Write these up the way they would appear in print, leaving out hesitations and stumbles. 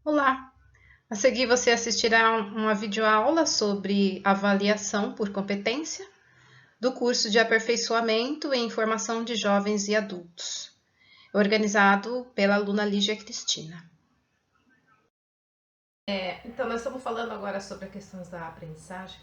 Olá! A seguir você assistirá uma videoaula sobre avaliação por competência do curso de aperfeiçoamento em formação de jovens e adultos, organizado pela aluna Lígia Cristina. Então, nós estamos falando agora sobre as questões da aprendizagem.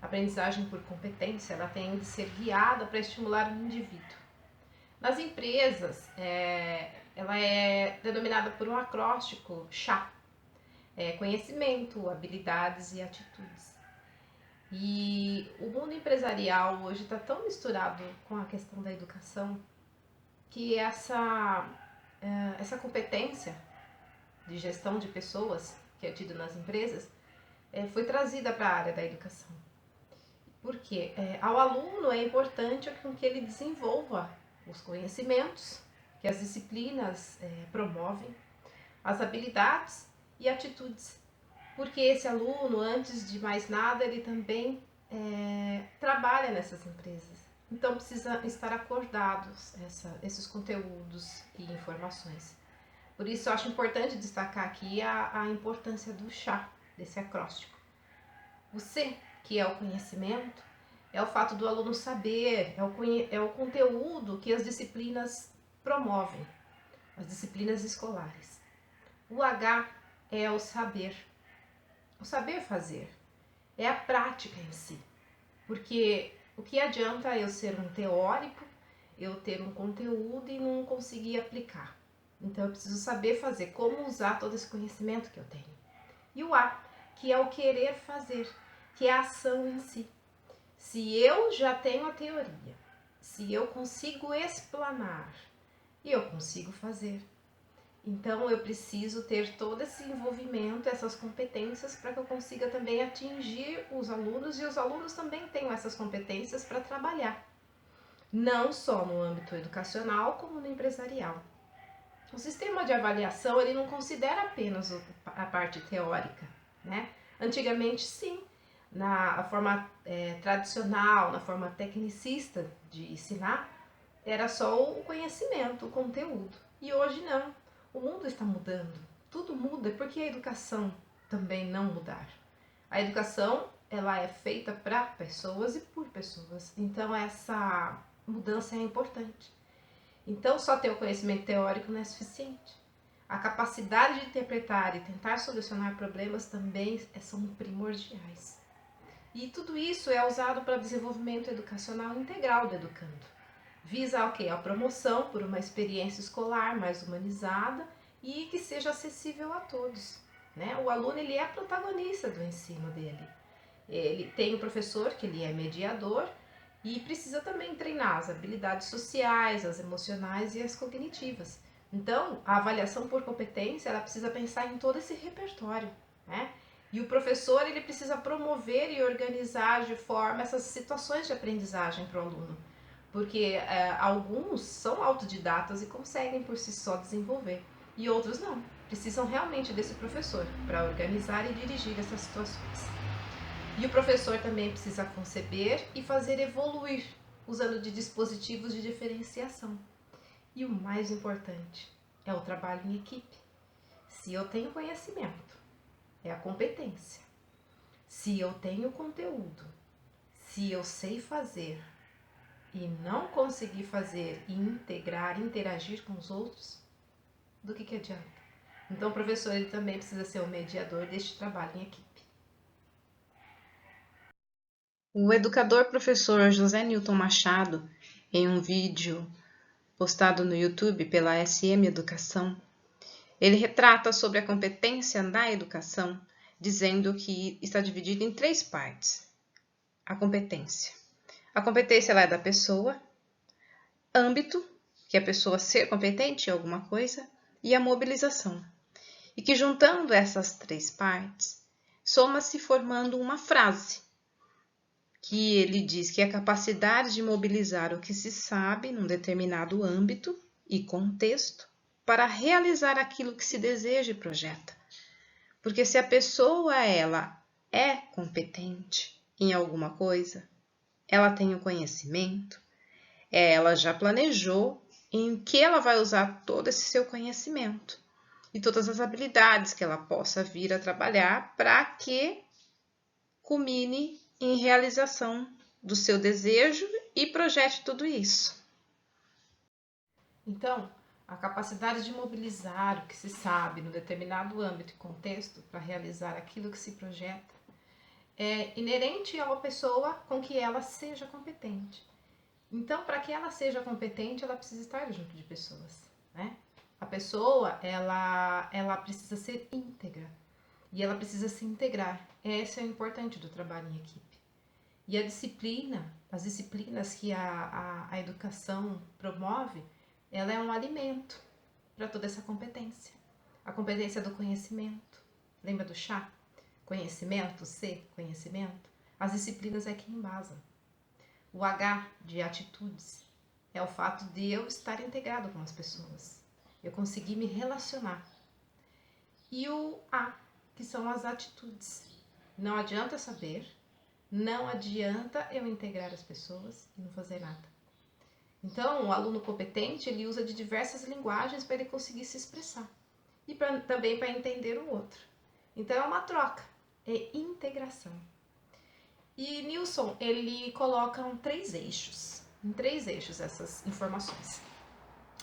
A aprendizagem por competência, ela tem de ser guiada para estimular o indivíduo. Nas empresas, ela é denominada por um acróstico CHA, conhecimento, habilidades e atitudes. E o mundo empresarial hoje está tão misturado com a questão da educação que essa competência de gestão de pessoas que é tido nas empresas foi trazida para a área da educação. Porque ao aluno é importante com que ele desenvolva os conhecimentos que as disciplinas promovem, as habilidades e atitudes. Porque esse aluno, antes de mais nada, ele também trabalha nessas empresas. Então precisa estar acordados esses conteúdos e informações. Por isso eu acho importante destacar aqui a importância do chá, desse acróstico. O C, que é o conhecimento, é o fato do aluno saber, é o conteúdo que as disciplinas promovem, as disciplinas escolares. O H é o saber fazer, é a prática em si. Porque o que adianta eu ser um teórico, eu ter um conteúdo e não conseguir aplicar? Então eu preciso saber fazer, como usar todo esse conhecimento que eu tenho. E o A, que é o querer fazer, que é a ação em si. Se eu já tenho a teoria, se eu consigo explanar e eu consigo fazer, então eu preciso ter todo esse envolvimento, essas competências para que eu consiga também atingir os alunos e os alunos também tenham essas competências para trabalhar, não só no âmbito educacional como no empresarial. O sistema de avaliação ele não considera apenas a parte teórica, né? Antigamente sim, na forma tradicional, na forma tecnicista de ensinar, era só o conhecimento, o conteúdo. E hoje não. O mundo está mudando. Tudo muda. Por que a educação também não mudar? A educação ela é feita para pessoas e por pessoas. Então essa mudança é importante. Então só ter o conhecimento teórico não é suficiente. A capacidade de interpretar e tentar solucionar problemas também são primordiais. E tudo isso é usado para desenvolvimento educacional integral do educando. Visa o quê? A promoção por uma experiência escolar mais humanizada e que seja acessível a todos. Né? O aluno ele é protagonista do ensino dele. Ele tem o professor, que ele é mediador, e precisa também treinar as habilidades sociais, as emocionais e as cognitivas. Então, a avaliação por competência, ela precisa pensar em todo esse repertório, né? E o professor, ele precisa promover e organizar de forma essas situações de aprendizagem para o aluno. Porque alguns são autodidatas e conseguem por si só desenvolver, e outros não. Precisam realmente desse professor para organizar e dirigir essas situações. E o professor também precisa conceber e fazer evoluir, usando de dispositivos de diferenciação. E o mais importante é o trabalho em equipe. Se eu tenho conhecimento, é a competência. Se eu tenho conteúdo, se eu sei fazer e não conseguir fazer e integrar, interagir com os outros, do que adianta? Então o professor ele também precisa ser o mediador deste trabalho em equipe. O educador professor José Newton Machado, em um vídeo postado no YouTube pela SM Educação, ele retrata sobre a competência na educação, dizendo que está dividida em 3 partes. A competência. A competência ela é da pessoa, âmbito, que é a pessoa ser competente em alguma coisa, e a mobilização. E que juntando essas 3 partes, soma-se formando uma frase, que ele diz que é a capacidade de mobilizar o que se sabe num determinado âmbito e contexto para realizar aquilo que se deseja e projeta. Porque se a pessoa ela é competente em alguma coisa, ela tem o conhecimento, ela já planejou em que ela vai usar todo esse seu conhecimento. e todas as habilidades que ela possa vir a trabalhar para que culmine em realização do seu desejo e projete tudo isso. Então, a capacidade de mobilizar o que se sabe no determinado âmbito e contexto para realizar aquilo que se projeta é inerente a uma pessoa com que ela seja competente. Então, para que ela seja competente, ela precisa estar junto de pessoas, né? A pessoa, ela precisa ser íntegra e ela precisa se integrar. Esse é o importante do trabalho em equipe. E a disciplina, as disciplinas que a educação promove, ela é um alimento para toda essa competência. A competência do conhecimento. Lembra do chá? Conhecimento, C, conhecimento. As disciplinas é que embasam. O H de atitudes é o fato de eu estar integrado com as pessoas. Eu conseguir me relacionar. E o A, que são as atitudes. Não adianta saber, não adianta eu integrar as pessoas e não fazer nada. Então, o aluno competente, ele usa de diversas linguagens para ele conseguir se expressar. E também para entender o outro. Então, é uma troca, é integração. E Nilson, ele coloca em 3 eixos essas informações.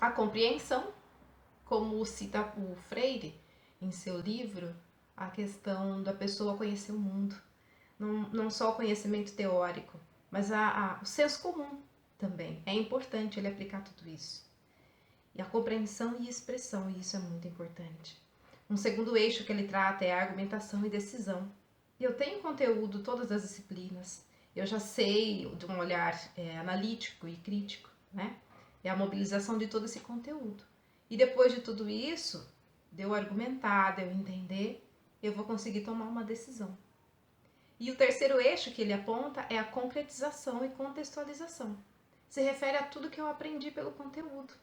A compreensão, como cita o Freire em seu livro, a questão da pessoa conhecer o mundo. Não só o conhecimento teórico, mas o senso comum também. É importante ele aplicar tudo isso. E a compreensão e expressão, e isso é muito importante. Um segundo eixo que ele trata é a argumentação e decisão. Eu tenho conteúdo todas as disciplinas, eu já sei de um olhar analítico e crítico, né? É a mobilização de todo esse conteúdo. E depois de tudo isso, de eu argumentar, de eu entender, eu vou conseguir tomar uma decisão. E o terceiro eixo que ele aponta é a concretização e contextualização. Se refere a tudo que eu aprendi pelo conteúdo.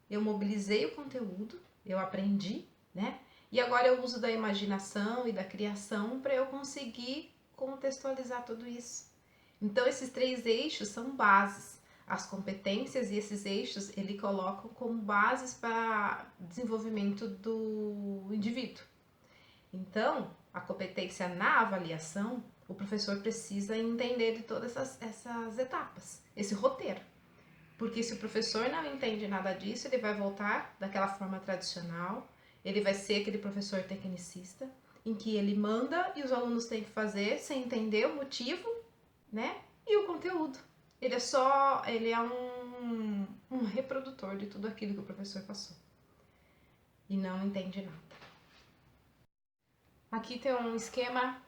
Eu mobilizei o conteúdo, eu aprendi, né? E agora eu uso da imaginação e da criação para eu conseguir contextualizar tudo isso. Então, esses 3 eixos são bases. As competências e esses eixos ele coloca como bases para desenvolvimento do indivíduo. Então, a competência na avaliação, o professor precisa entender de todas essas etapas, esse roteiro. Porque se o professor não entende nada disso, ele vai voltar daquela forma tradicional, ele vai ser aquele professor tecnicista, em que ele manda e os alunos têm que fazer sem entender o motivo, né? E o conteúdo. Ele é um reprodutor de tudo aquilo que o professor passou. E não entende nada. Aqui tem um esquema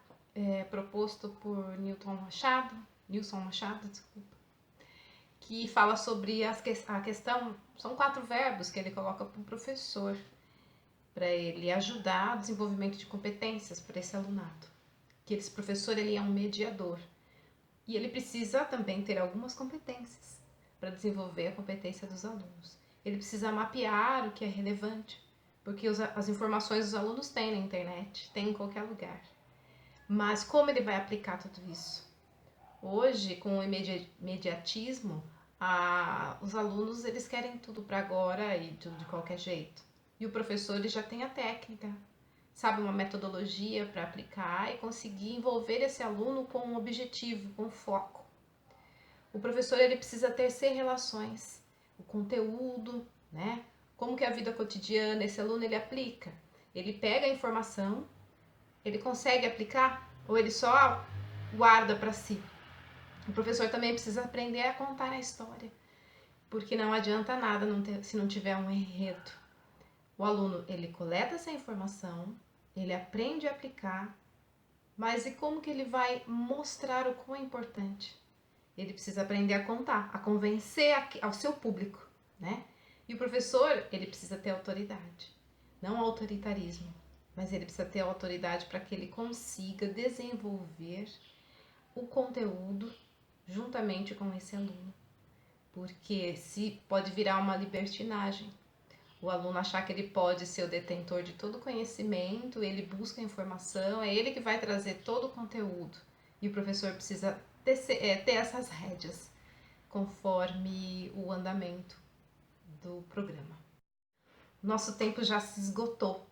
proposto por Nilson Machado, que fala sobre a questão, são 4 verbos que ele coloca para o professor, para ele ajudar o desenvolvimento de competências para esse alunado. Que esse professor ele é um mediador e ele precisa também ter algumas competências para desenvolver a competência dos alunos. Ele precisa mapear o que é relevante, porque as informações dos alunos têm na internet, tem em qualquer lugar. Mas como ele vai aplicar tudo isso? Hoje, com o imediatismo, os alunos eles querem tudo para agora e tudo de qualquer jeito. E o professor ele já tem a técnica, sabe, uma metodologia para aplicar e conseguir envolver esse aluno com um objetivo, com foco. O professor ele precisa tecer relações, o conteúdo, né? Como que é a vida cotidiana, esse aluno ele aplica. Ele pega a informação, ele consegue aplicar ou ele só guarda para si. O professor também precisa aprender a contar a história, porque não adianta nada se não tiver um enredo. O aluno, ele coleta essa informação, ele aprende a aplicar, mas e como que ele vai mostrar o quão é importante? Ele precisa aprender a contar, a convencer ao seu público, né? E o professor, ele precisa ter autoridade, não autoritarismo, mas ele precisa ter autoridade para que ele consiga desenvolver o conteúdo juntamente com esse aluno, porque se pode virar uma libertinagem, o aluno achar que ele pode ser o detentor de todo o conhecimento, ele busca a informação, é ele que vai trazer todo o conteúdo e o professor precisa ter essas rédeas conforme o andamento do programa. Nosso tempo já se esgotou,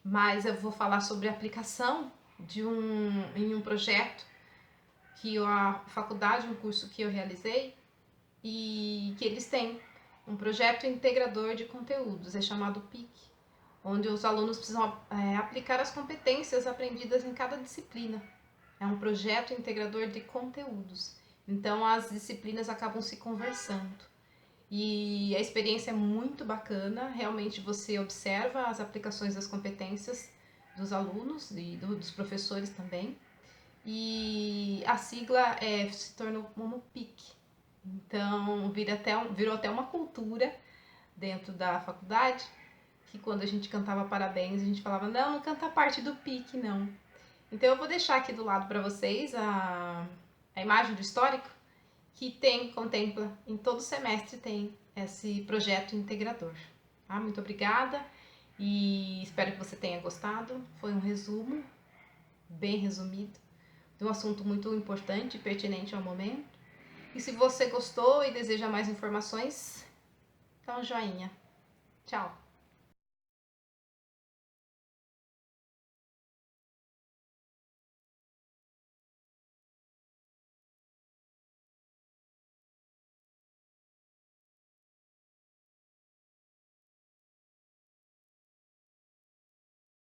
mas eu vou falar sobre a aplicação em um projeto que a faculdade, um curso que eu realizei, e que eles têm um projeto integrador de conteúdos, é chamado PIC, onde os alunos precisam aplicar as competências aprendidas em cada disciplina. É um projeto integrador de conteúdos, então as disciplinas acabam se conversando. E a experiência é muito bacana, realmente você observa as aplicações das competências dos alunos e dos professores também. E a sigla se tornou como PIC. Então virou até uma cultura dentro da faculdade, que quando a gente cantava parabéns, a gente falava, não, não canta parte do PIC, não. Então eu vou deixar aqui do lado para vocês a imagem do histórico, que contempla, em todo semestre tem esse projeto integrador. Ah, muito obrigada e espero que você tenha gostado. Foi um resumo, bem resumido, de um assunto muito importante e pertinente ao momento. E se você gostou e deseja mais informações, dá um joinha. Tchau!